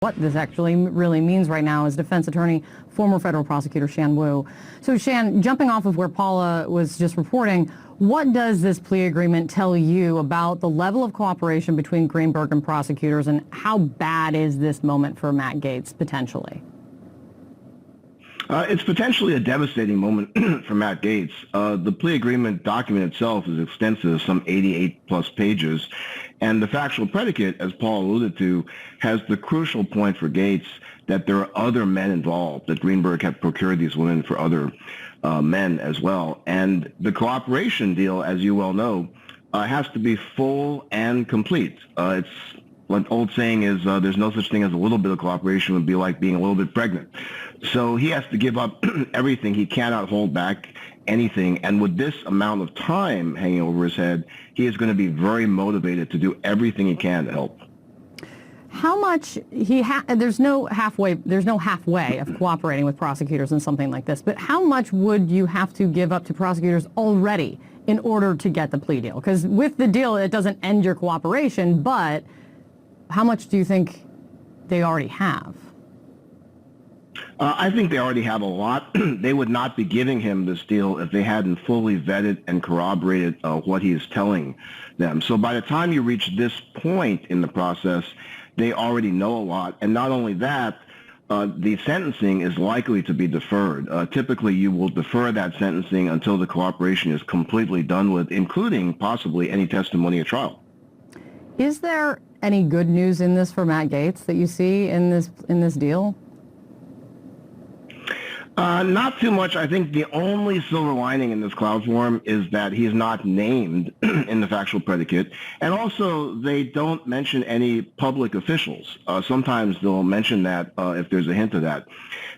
what this actually really means right now is defense attorney, former federal prosecutor Shan. So Shan, jumping off of where Paula was just reporting, what does this plea agreement tell you about the level of cooperation between Greenberg and prosecutors, and how bad is this moment for Matt Gaetz potentially? It's potentially a devastating moment for Matt Gaetz. The plea agreement document itself is extensive, some 88 plus pages, and the factual predicate, as Paul alluded to, has the crucial point for Gaetz that there are other men involved, that Greenberg had procured these women for other men as well. And the cooperation deal, as you well know, has to be full and complete. It's what old saying is, there's no such thing as a little bit of cooperation. Would be like being a little bit pregnant. So he has to give up everything. He cannot hold back anything. And with this amount of time hanging over his head, he is going to be very motivated to do everything he can to help. How much there's no halfway of cooperating with prosecutors in something like this, but how much would you have to give up to prosecutors already in order to get the plea deal? Because with the deal, it doesn't end your cooperation, but how much do you think they already have? I think they already have a lot. They would not be giving him this deal if they hadn't fully vetted and corroborated what he is telling them. So by the time you reach this point in the process, they already know a lot. And not only that, the sentencing is likely to be deferred. Typically, you will defer that sentencing until the cooperation is completely done with, including possibly any testimony at trial. Is there any good news in this for Matt Gaetz that you see in this deal? Not too much. I think the only silver lining in this cloud form is that he's not named in the factual predicate. And also, they don't mention any public officials. Sometimes they'll mention that if there's a hint of that.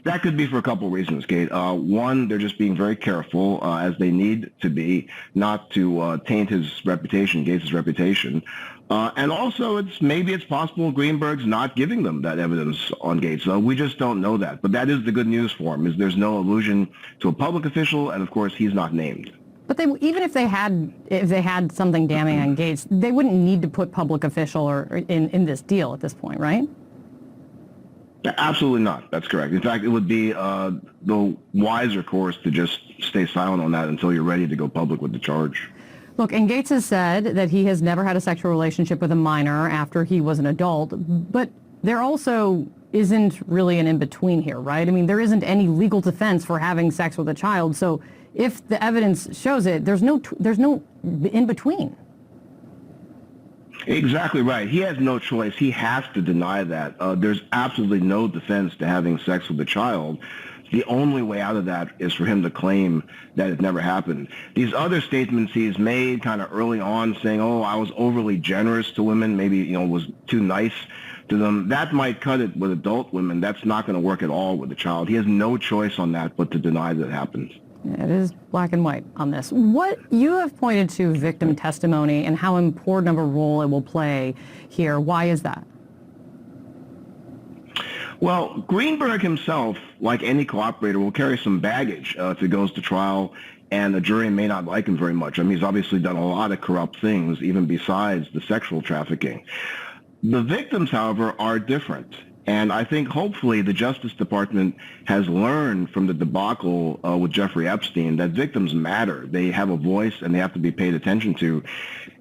That could be for a couple of reasons, Kate. One, they're just being very careful, as they need to be, not to taint his reputation, Gaetz' reputation. And also, maybe it's possible Greenberg's not giving them that evidence on Gaetz. We just don't know that. But that is the good news for him, is there's no allusion to a public official, and of course, he's not named. But even if they had something damning on Gaetz, they wouldn't need to put public official in this deal at this point, right? Absolutely not. That's correct. In fact, it would be the wiser course to just stay silent on that until you're ready to go public with the charge. Look, and Gaetz has said that he has never had a sexual relationship with a minor after he was an adult, but there also isn't really an in-between here, right? I mean, there isn't any legal defense for having sex with a child, so if the evidence shows it, there's no in-between. Exactly right. He has no choice. He has to deny that. There's absolutely no defense to having sex with a child. The only way out of that is for him to claim that it never happened. These other statements he's made kind of early on saying, oh, I was overly generous to women, maybe, was too nice to them. That might cut it with adult women. That's not going to work at all with a child. He has no choice on that but to deny that it happened. It is black and white on this. What you have pointed to victim testimony and how important of a role it will play here. Why is that? Well, Greenberg himself, like any cooperator, will carry some baggage if he goes to trial, and the jury may not like him very much. I mean, he's obviously done a lot of corrupt things, even besides the sexual trafficking. The victims, however, are different. And I think hopefully the Justice Department has learned from the debacle with Jeffrey Epstein that victims matter. They have a voice and they have to be paid attention to.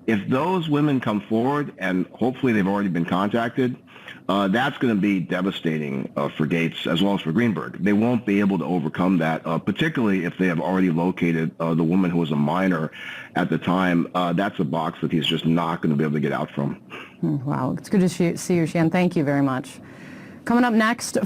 If those women come forward, and hopefully they've already been contacted, that's going to be devastating for Gaetz as well as for Greenberg. They won't be able to overcome that, particularly if they have already located the woman who was a minor at the time. That's a box that he's just not going to be able to get out from. Wow. It's good to see you, Shan. Thank you very much. Coming up next.